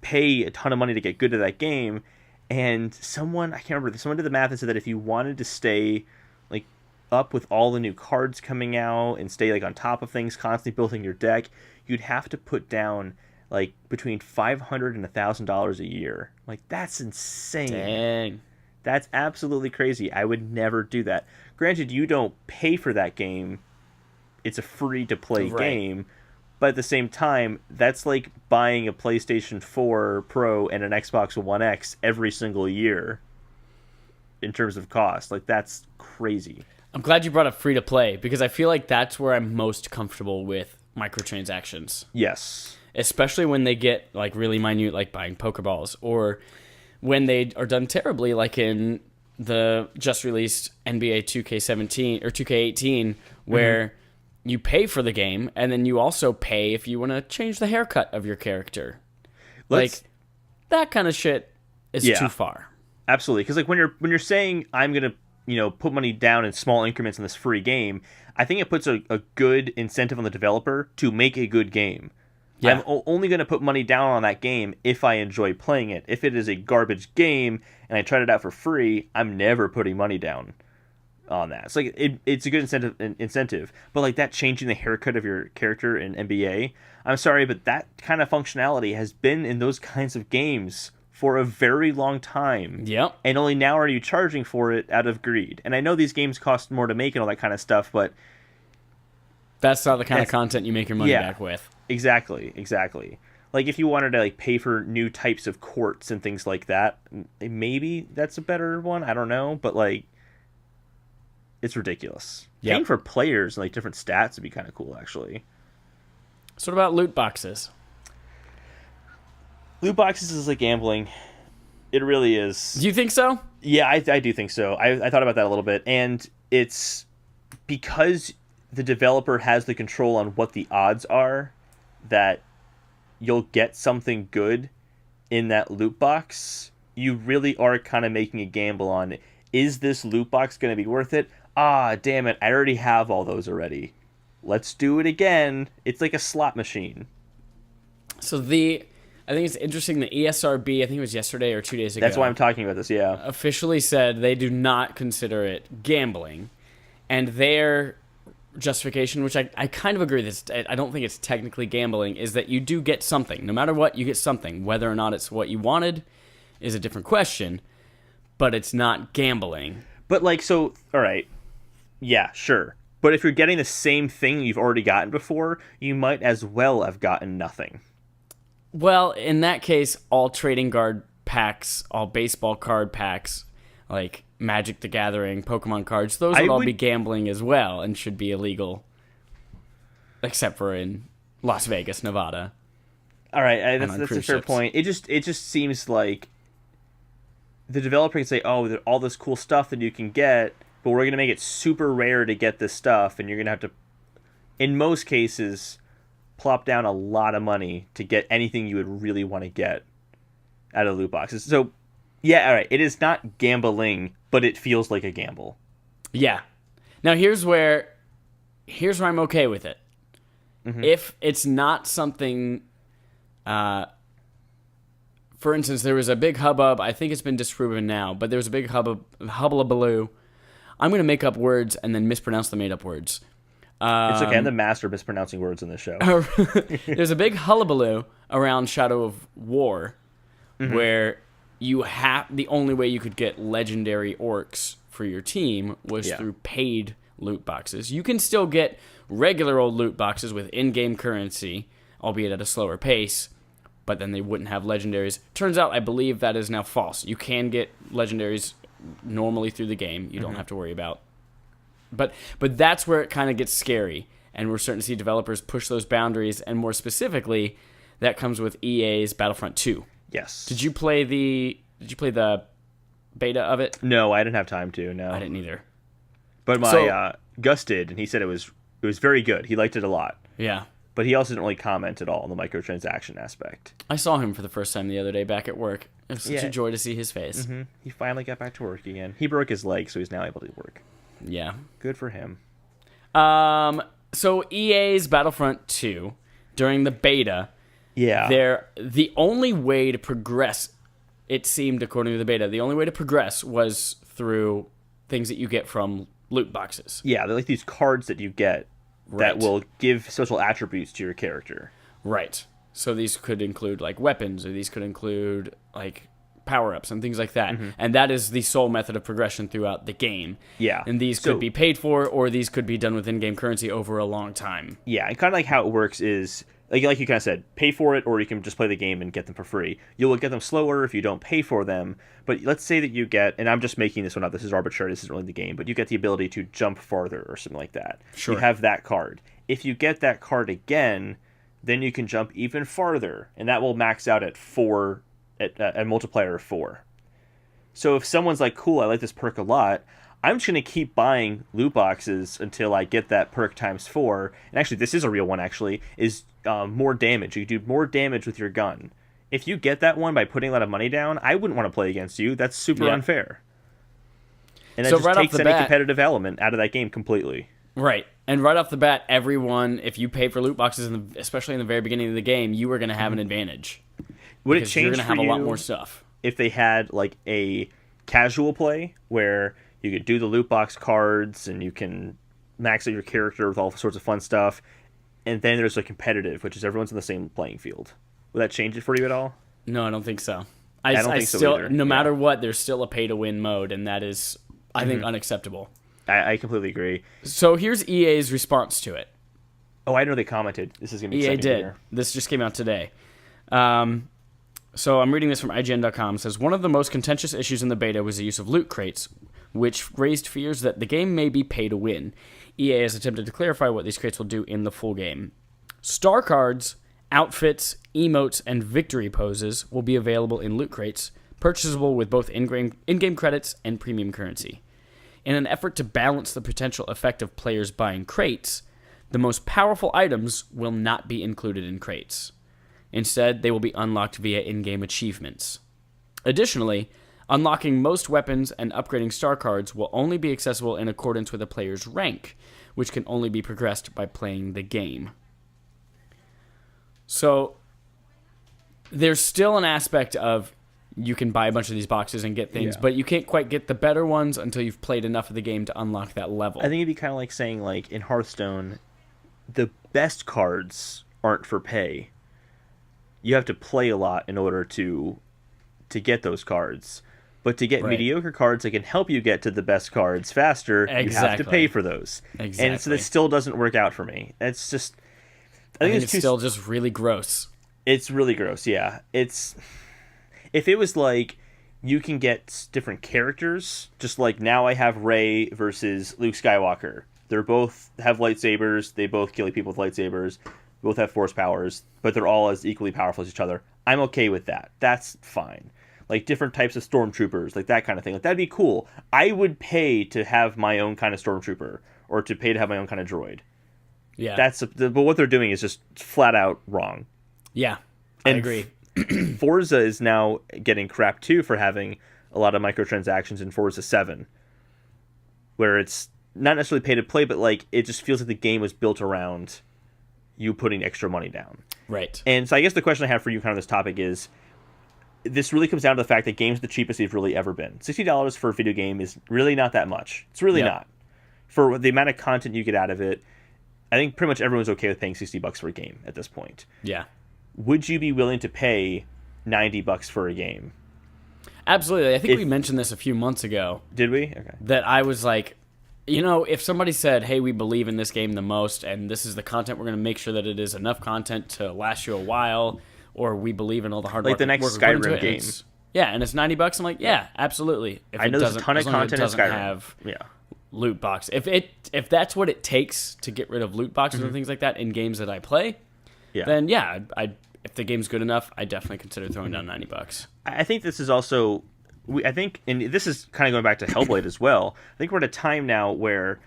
pay a ton of money to get good at that game, and I can't remember, someone did the math and said that if you wanted to stay like up with all the new cards coming out and stay like on top of things, constantly building your deck, you'd have to put down like between $500 and $1,000 a year. Like that's insane. Dang. That's absolutely crazy. I would never do that. Granted, you don't pay for that game. It's a free to play game. But at the same time, that's like buying a PlayStation 4 Pro and an Xbox One X every single year in terms of cost. Like that's crazy. I'm glad you brought up free to play because I feel like that's where I'm most comfortable with microtransactions. Yes. Especially when they get like really minute, like buying Pokeballs, or when they are done terribly, like in the just released NBA 2K17 or 2K18, where you pay for the game and then you also pay if you want to change the haircut of your character. Like that kind of shit is too far. Absolutely, because like when you're saying I'm gonna put money down in small increments in this free game, I think it puts a good incentive on the developer to make a good game. Yeah. I'm only going to put money down on that game if I enjoy playing it. If it is a garbage game and I tried it out for free, I'm never putting money down on that. It's like it's a good incentive, but like that changing the haircut of your character in NBA, I'm sorry, but that kind of functionality has been in those kinds of games for a very long time. Yep. And only now are you charging for it out of greed. And I know these games cost more to make and all that kind of stuff, but that's not the kind of content you make your money back with. Exactly. Like if you wanted to like pay for new types of courts and things like that, maybe that's a better one. I don't know, but like it's ridiculous. Yep. Paying for players and like different stats would be kind of cool, actually. So what about loot boxes? Loot boxes is like gambling. It really is. Do you think so? Yeah, I do think so. I thought about that a little bit, and it's because the developer has the control on what the odds are that you'll get something good in that loot box. You really are kind of making a gamble on, is this loot box going to be worth it? Ah, damn it, I already have all those already. Let's do it again. It's like a slot machine. So I think it's interesting, the ESRB, I think it was yesterday or 2 days ago. That's why I'm talking about this, yeah. Officially said they do not consider it gambling. And their justification, which I kind of agree with, I don't think it's technically gambling, is that you do get something. No matter what, you get something. Whether or not it's what you wanted is a different question, but it's not gambling. But like, so, all right, yeah, sure. But if you're getting the same thing you've already gotten before, you might as well have gotten nothing. Well, in that case, all trading card packs, all baseball card packs, like Magic the Gathering, Pokemon cards, those would all be gambling as well and should be illegal. Except for in Las Vegas, Nevada. All right, that's a fair point. It just seems like the developer can say, oh, all this cool stuff that you can get, but we're going to make it super rare to get this stuff, and you're going to have to, in most cases, plop down a lot of money to get anything you would really want to get out of loot boxes. So, yeah, all right, it is not gambling, but it feels like a gamble. Yeah. Now, here's where I'm okay with it. Mm-hmm. If it's not something... for instance, there was a big hubbub. I think it's been disproven now, but there was a big hullabaloo. I'm going to make up words and then mispronounce the made-up words. It's okay. I'm the master of mispronouncing words in this show. There's a big hullabaloo around Shadow of War, where the only way you could get legendary orcs for your team was through paid loot boxes. You can still get regular old loot boxes with in-game currency, albeit at a slower pace, but then they wouldn't have legendaries. Turns out, I believe that is now false. You can get legendaries normally through the game. You don't have to worry about. But that's where it kind of gets scary, and we're starting to see developers push those boundaries, and more specifically, that comes with EA's Battlefront 2. Yes. Did you play the beta of it? No, I didn't have time to. No, I didn't either. But my Gus did, and he said it was very good. He liked it a lot. Yeah. But he also didn't really comment at all on the microtransaction aspect. I saw him for the first time the other day back at work. It was such a joy to see his face. Mm-hmm. He finally got back to work again. He broke his leg, so he's now able to work. Yeah. Good for him. So EA's Battlefront 2, during the beta, the only way to progress, it seemed, according to the beta, the only way to progress was through things that you get from loot boxes. Yeah, they're like these cards that you get that will give special attributes to your character. Right. So these could include like weapons, or these could include like power-ups and things like that. Mm-hmm. And that is the sole method of progression throughout the game. Yeah. And these could be paid for, or these could be done with in-game currency over a long time. Yeah, and kind of like how it works is, like you kind of said, pay for it, or you can just play the game and get them for free. You'll get them slower if you don't pay for them, but let's say that you get, and I'm just making this one up, this is arbitrary, this isn't really the game, but you get the ability to jump farther or something like that. Sure. You have that card. If you get that card again, then you can jump even farther, and that will max out at 4, at a multiplier of 4. So if someone's like, cool, I like this perk a lot, I'm just going to keep buying loot boxes until I get that perk times 4. And actually, this is a real one, actually, is more damage. You do more damage with your gun. If you get that one by putting a lot of money down, I wouldn't want to play against you. That's super unfair. And that just takes any competitive element out of that game completely. Right. And right off the bat, everyone, if you pay for loot boxes, especially in the very beginning of the game, you are going to have an advantage. Would it change you're going to have for a lot you more stuff. if they had like a casual play where you could do the loot box cards and you can max out your character with all sorts of fun stuff, and then there's a competitive, which is everyone's in the same playing field? Would that change it for you at all? No, I don't think so. I don't think so either. No matter what, there's still a pay-to-win mode, and that is, I think, unacceptable. I completely agree. So here's EA's response to it. Oh, I know they commented. This is going to be EA exciting to did. hear. This just came out today. So I'm reading this from IGN.com. It says, one of the most contentious issues in the beta was the use of loot crates, which raised fears that the game may be pay to win. EA has attempted to clarify what these crates will do in the full game. Star cards, outfits, emotes, and victory poses will be available in loot crates, purchasable with both in-game credits and premium currency. In an effort to balance the potential effect of players buying crates, the most powerful items will not be included in crates. Instead, they will be unlocked via in-game achievements. Additionally, unlocking most weapons and upgrading star cards will only be accessible in accordance with a player's rank, which can only be progressed by playing the game. So, there's still an aspect of you can buy a bunch of these boxes and get things, but you can't quite get the better ones until you've played enough of the game to unlock that level. I think it'd be kind of like saying, like, in Hearthstone, the best cards aren't for pay. You have to play a lot in order to get those cards. But to get mediocre cards that can help you get to the best cards faster, you have to pay for those. Exactly. And so that still doesn't work out for me. It's just... I think it's still just really gross. It's really gross, yeah. It's... If it was like, you can get different characters, just like now I have Rey versus Luke Skywalker. They're both have lightsabers, they both kill people with lightsabers, both have force powers, but they're all as equally powerful as each other. I'm okay with that. That's fine. Like different types of stormtroopers, like that kind of thing. Like that'd be cool. I would pay to have my own kind of stormtrooper, or to pay to have my own kind of droid. Yeah. But what they're doing is just flat out wrong. Yeah, I agree. Forza is now getting crap too for having a lot of microtransactions in Forza 7, where it's not necessarily pay to play, but like it just feels like the game was built around you putting extra money down. Right. And so I guess the question I have for you kind of this topic is, this really comes down to the fact that games are the cheapest they've really ever been. $60 for a video game is really not that much. It's really not. For the amount of content you get out of it, I think pretty much everyone's okay with paying $60 for a game at this point. Yeah. Would you be willing to pay $90 for a game? Absolutely. I think we mentioned this a few months ago. Did we? Okay. That I was like, you know, if somebody said, hey, we believe in this game the most, and this is the content, we're going to make sure that it is enough content to last you a while, or we believe in all the hard work. Like the next Skyrim game. And it's $90, I'm like, yeah, absolutely. I know there's a ton of content in Skyrim. Have loot box. If that's what it takes to get rid of loot boxes and things like that in games that I play, then if the game's good enough, I definitely consider throwing down $90. I think this is also, and this is kind of going back to Hellblade as well. I think we're at a time now where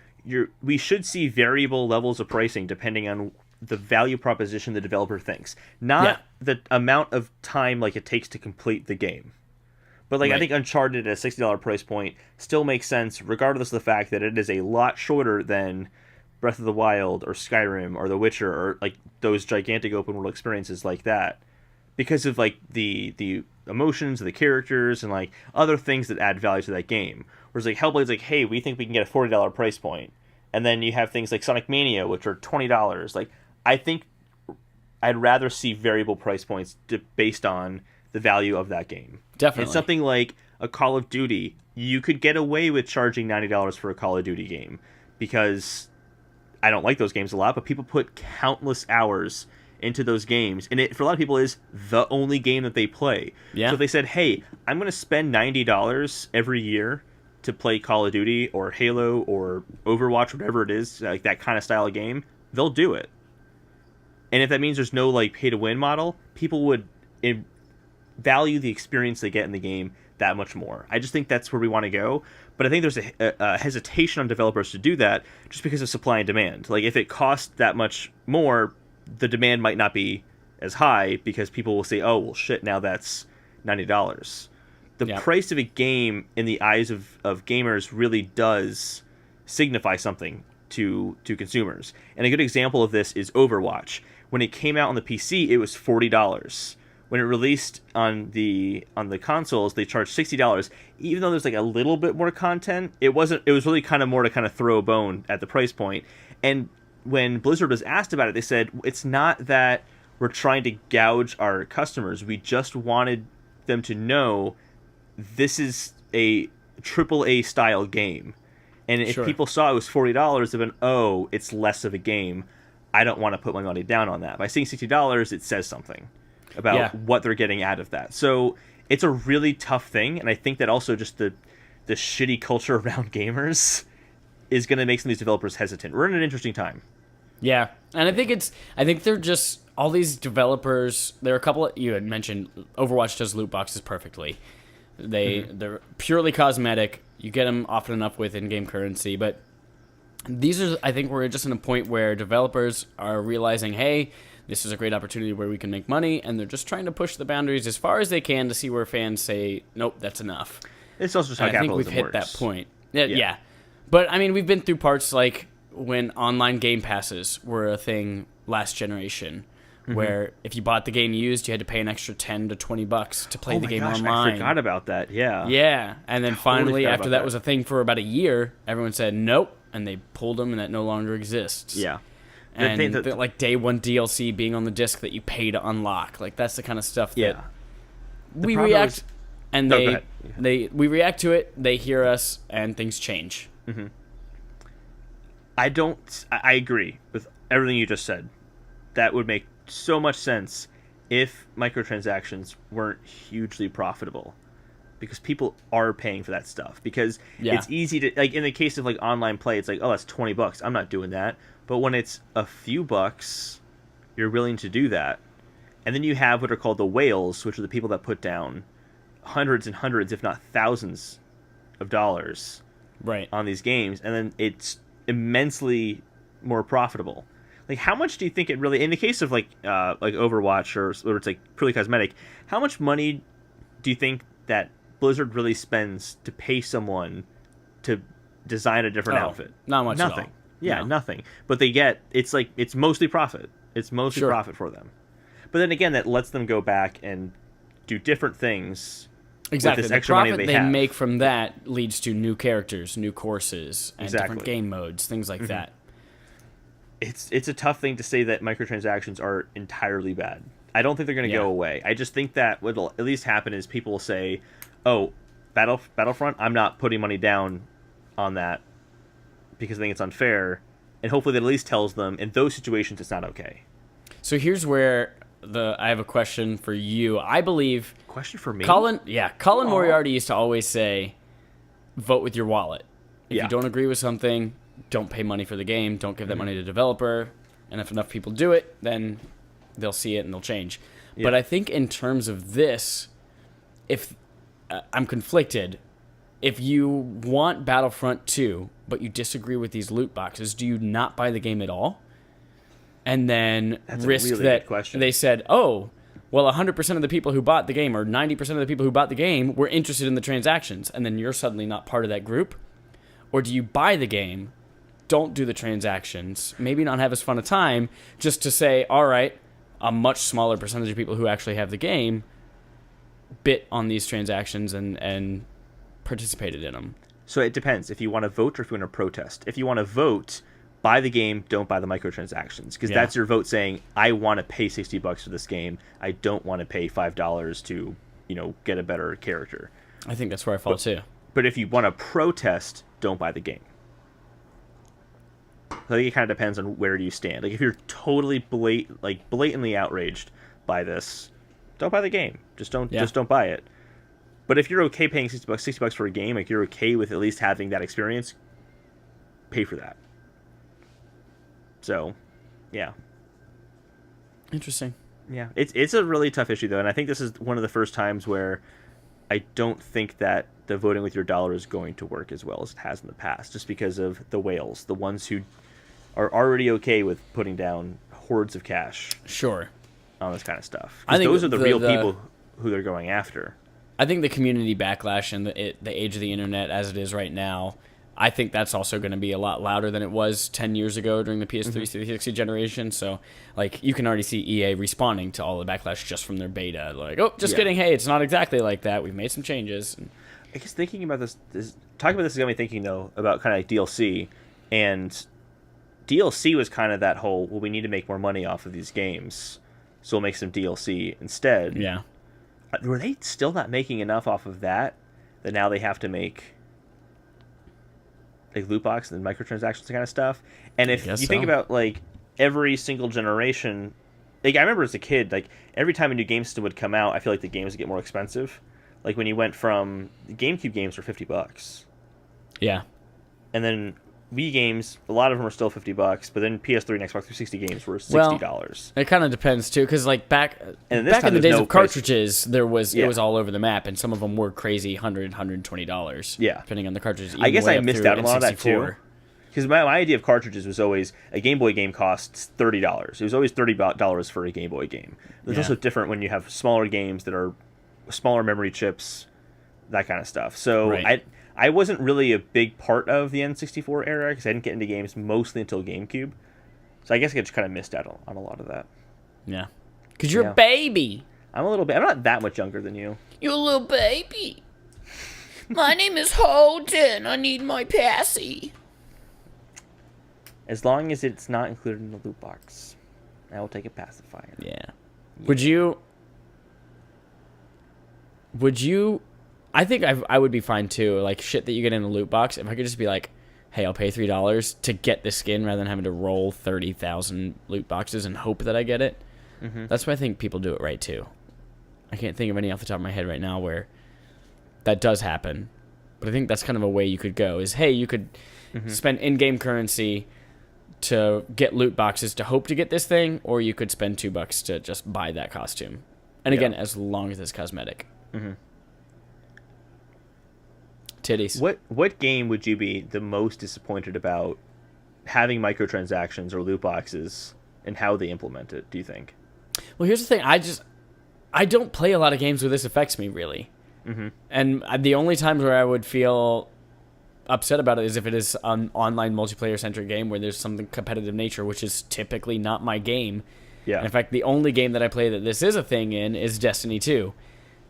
we should see variable levels of pricing depending on the value proposition the developer thinks, not the amount of time like it takes to complete the game. But like I think Uncharted at a $60 price point still makes sense, regardless of the fact that it is a lot shorter than Breath of the Wild or Skyrim or The Witcher or like those gigantic open world experiences like that, because of like the emotions of the characters and like other things that add value to that game. Whereas like Hellblade's like, hey, we think we can get a $40 price point, and then you have things like Sonic Mania, which are $20. Like I think I'd rather see variable price points based on the value of that game. Definitely. And something like a Call of Duty, you could get away with charging $90 for a Call of Duty game, because I don't like those games a lot, but people put countless hours into those games, and it for a lot of people is the only game that they play. Yeah. So if they said, hey, I'm going to spend $90 every year to play Call of Duty or Halo or Overwatch, whatever it is, like that kind of style of game, they'll do it. And if that means there's no like pay to win model, people would value the experience they get in the game that much more. I just think that's where we want to go. But I think there's a hesitation on developers to do that just because of supply and demand. Like if it costs that much more, the demand might not be as high because people will say, oh, well, shit, now that's $90. The price of a game in the eyes of gamers really does signify something to consumers. And a good example of this is Overwatch. When it came out on the PC, it was $40. When it released on the consoles, they charged $60. Even though there's like a little bit more content, it was really kind of more to kind of throw a bone at the price point. And when Blizzard was asked about it, they said it's not that we're trying to gouge our customers. We just wanted them to know this is a AAA style game. And if people saw it was $40, they'd been, oh, it's less of a game. I don't want to put my money down on that. By saying $60, it says something about what they're getting out of that. So it's a really tough thing, and I think that also just the shitty culture around gamers is going to make some of these developers hesitant. We're in an interesting time. Yeah, and I think they're just all these developers. There are a couple you had mentioned. Overwatch does loot boxes perfectly. They're purely cosmetic. You get them often enough with in-game currency, but these are, I think, we're just in a point where developers are realizing, hey, this is a great opportunity where we can make money, and they're just trying to push the boundaries as far as they can to see where fans say, nope, that's enough. It's also just how capitalism works. I think we've hit that point. Yeah. But, I mean, we've been through parts like when online game passes were a thing last generation, where if you bought the game used, you had to pay an extra $10 to $20 to play the game online. I forgot about that, yeah. Yeah, and then finally, after that was a thing for about a year, everyone said, nope, and they pulled them, and that no longer exists. Yeah. And like day one DLC being on the disc that you pay to unlock, like that's the kind of stuff that we react, and we react to it. They hear us, and things change. Mm-hmm. I agree with everything you just said. That would make so much sense if microtransactions weren't hugely profitable, because people are paying for that stuff. Because it's easy to, like, in the case of like online play, it's like, oh, that's $20. I'm not doing that. But when it's a few bucks, you're willing to do that. And then you have what are called the whales, which are the people that put down hundreds and hundreds, if not thousands, of dollars on these games. And then it's immensely more profitable. Like, how much do you think it really, in the case of like Overwatch or where it's like purely cosmetic, how much money do you think that Blizzard really spends to pay someone to design a different outfit? Not much Nothing. At all. Yeah, nothing. But they get, it's mostly profit. It's mostly profit for them. But then again, that lets them go back and do different things. Exactly. With this the extra profit money they have. make from that leads to new characters, new courses, and different game modes, things like that. It's a tough thing to say that microtransactions are entirely bad. I don't think they're going to go away. I just think that what'll at least happen is people will say, oh, Battlefront, I'm not putting money down on that because I think it's unfair, and hopefully that at least tells them in those situations it's not okay. So here's where I have a question for you. I believe question for me. Colin Moriarty used to always say, vote with your wallet. If you don't agree with something, don't pay money for the game. Don't give that money to the developer. And if enough people do it, then they'll see it and they'll change. Yeah. But I think in terms of this, if I'm conflicted. If you want Battlefront 2, but you disagree with these loot boxes, do you not buy the game at all? And then risk that they said, oh, well, 100% of the people who bought the game or 90% of the people who bought the game were interested in the transactions, and then you're suddenly not part of that group? Or do you buy the game, don't do the transactions, maybe not have as fun a time, just to say, all right, a much smaller percentage of people who actually have the game bit on these transactions and participated in them. So it depends if you want to vote or if you want to protest. If you want to vote, buy the game, don't buy the microtransactions, because that's your vote saying, I want to pay $60 for this game. I don't want to pay $5 to, get a better character. I think that's where I fall too. But if you want to protest, don't buy the game. I think it kind of depends on where you stand. Like if you're totally blatantly outraged by this, don't buy the game. Just don't buy it. But if you're okay paying $60 for a game, like you're okay with at least having that experience, pay for that. So, yeah. Interesting. Yeah, it's a really tough issue though, and I think this is one of the first times where I don't think that the voting with your dollar is going to work as well as it has in the past, just because of the whales, the ones who are already okay with putting down hordes of cash. Sure. On this kind of stuff. I think those are the real people who they're going after. I think the community backlash and the age of the internet as it is right now I think that's also going to be a lot louder than it was 10 years ago during the PS3 360 generation. So, like, you can already see EA responding to all the backlash just from their beta. Like, oh, just kidding. Hey, it's not exactly like that. We've made some changes. I guess thinking about this talking about this got me thinking, though, about kind of like DLC. And DLC was kind of that whole, well, we need to make more money off of these games, so we'll make some DLC instead. Yeah. Were they still not making enough off of that now they have to make like loot box and microtransactions kind of stuff? And if you think about like every single generation, like I remember as a kid, like every time a new game system would come out, I feel like the games would get more expensive. Like when you went from the GameCube games were $50. Yeah. And then Wii games, a lot of them were still $50, but then PS3 and Xbox 360 games were $60. Well, it kind of depends too, because like back in the days of cartridges, it was all over the map, and some of them were crazy $100-$120. Yeah, depending on the cartridges. I guess I missed out on a lot of that too, because my idea of cartridges was always a Game Boy game costs $30. It was always $30 for a Game Boy game. It's also different when you have smaller games that are smaller memory chips, that kind of stuff. So I wasn't really a big part of the N64 era because I didn't get into games mostly until GameCube. So I guess I just kind of missed out on a lot of that. Yeah. Because you're a baby. I'm not that much younger than you. You're a little baby. My name is Holden. I need my passy. As long as it's not included in the loot box, I will take a pacifier. Yeah. Would you... I think I would be fine too. Like shit that you get in a loot box. If I could just be like, hey, I'll pay $3 to get the skin rather than having to roll 30,000 loot boxes and hope that I get it. Mm-hmm. That's why I think people do it right too. I can't think of any off the top of my head right now where that does happen. But I think that's kind of a way you could go is, hey, you could spend in-game currency to get loot boxes to hope to get this thing, or you could spend $2 to just buy that costume. And again, as long as it's cosmetic. Mm-hmm. Titties. What game would you be the most disappointed about having microtransactions or loot boxes and how they implement it, do you think? Well, here's the thing. I don't play a lot of games where this affects me, really. Mm-hmm. And the only times where I would feel upset about it is if it is an online multiplayer-centric game where there's some competitive nature, which is typically not my game. Yeah. And in fact, the only game that I play that this is a thing in is Destiny 2.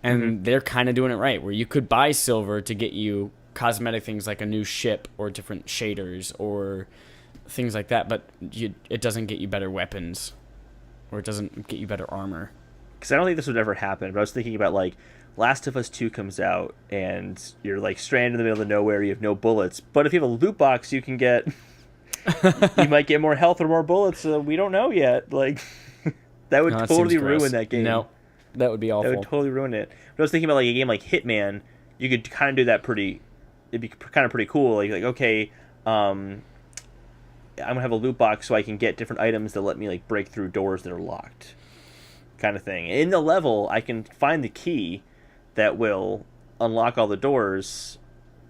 And they're kind of doing it right, where you could buy silver to get you cosmetic things like a new ship or different shaders or things like that, but it doesn't get you better weapons or it doesn't get you better armor. Because I don't think this would ever happen, but I was thinking about, like, Last of Us 2 comes out and you're, like, stranded in the middle of nowhere, you have no bullets, but if you have a loot box, you can get... you might get more health or more bullets, we don't know yet. Like, that would totally ruin that game. No. That would be awful. That would totally ruin it. But I was thinking about like a game like Hitman. You could kind of do that it'd be kind of pretty cool. Like okay, I'm gonna have a loot box so I can get different items that let me like break through doors that are locked, kind of thing. In the level, I can find the key that will unlock all the doors,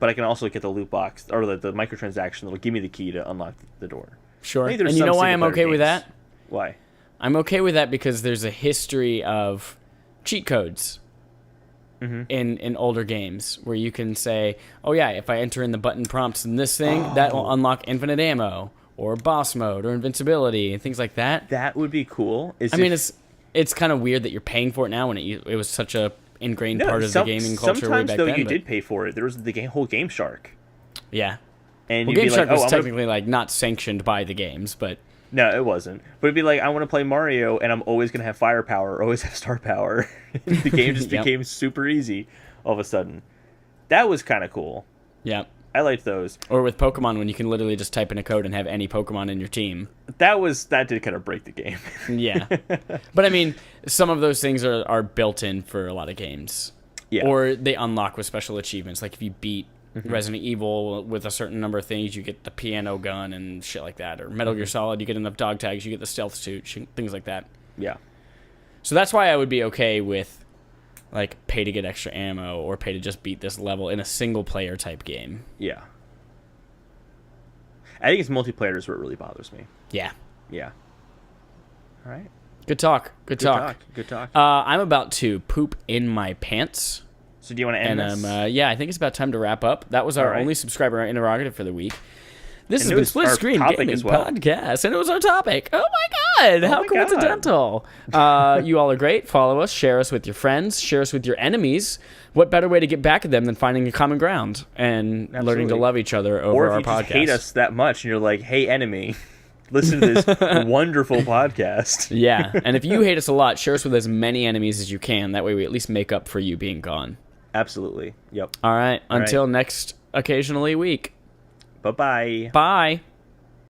but I can also get the loot box or the microtransaction that'll give me the key to unlock the door. Sure. And you know why I'm okay with that? Why? I'm okay with that because there's a history of cheat codes in older games where you can say, oh yeah, if I enter in the button prompts in this thing, that will unlock infinite ammo or boss mode or invincibility and things like that. That would be cool. It's kind of weird that you're paying for it now when it was such a ingrained part of the gaming culture way back then. Sometimes, though, you did pay for it. There was the whole Game Shark. Yeah. And Game Shark was technically like not sanctioned by the games, but... No, it wasn't. But it'd be like, I want to play Mario, and I'm always going to have firepower, always have star power. The game just became super easy all of a sudden. That was kind of cool. Yeah. I liked those. Or with Pokemon, when you can literally just type in a code and have any Pokemon in your team. That did kind of break the game. Yeah. But I mean, some of those things are built in for a lot of games. Yeah. Or they unlock with special achievements. Like if you beat Resident Evil with a certain number of things, you get the piano gun and shit like that. Or Metal Gear Solid, you get enough dog tags, you get the stealth suit, things like that. Yeah. So that's why I would be okay with like pay to get extra ammo or pay to just beat this level in a single player type game. Yeah. I think it's multiplayer is where it really bothers me. Yeah. Yeah. All right. Good talk. Good talk. Good talk. I'm about to poop in my pants. So do you want to end this? Yeah, I think it's about time to wrap up. That was our only subscriber interrogative for the week. This has been Split Screen Gaming Podcast, and it was our topic. Oh my god, how coincidental. You all are great. Follow us, share us with your friends, share us with your enemies. What better way to get back at them than finding a common ground and learning to love each other over our podcast? Or if you just hate us that much and you're like, hey, enemy, listen to this wonderful podcast. Yeah, and if you hate us a lot, share us with as many enemies as you can. That way we at least make up for you being gone. Absolutely. Yep. All right. Until next occasionally week. Bye-bye. Bye.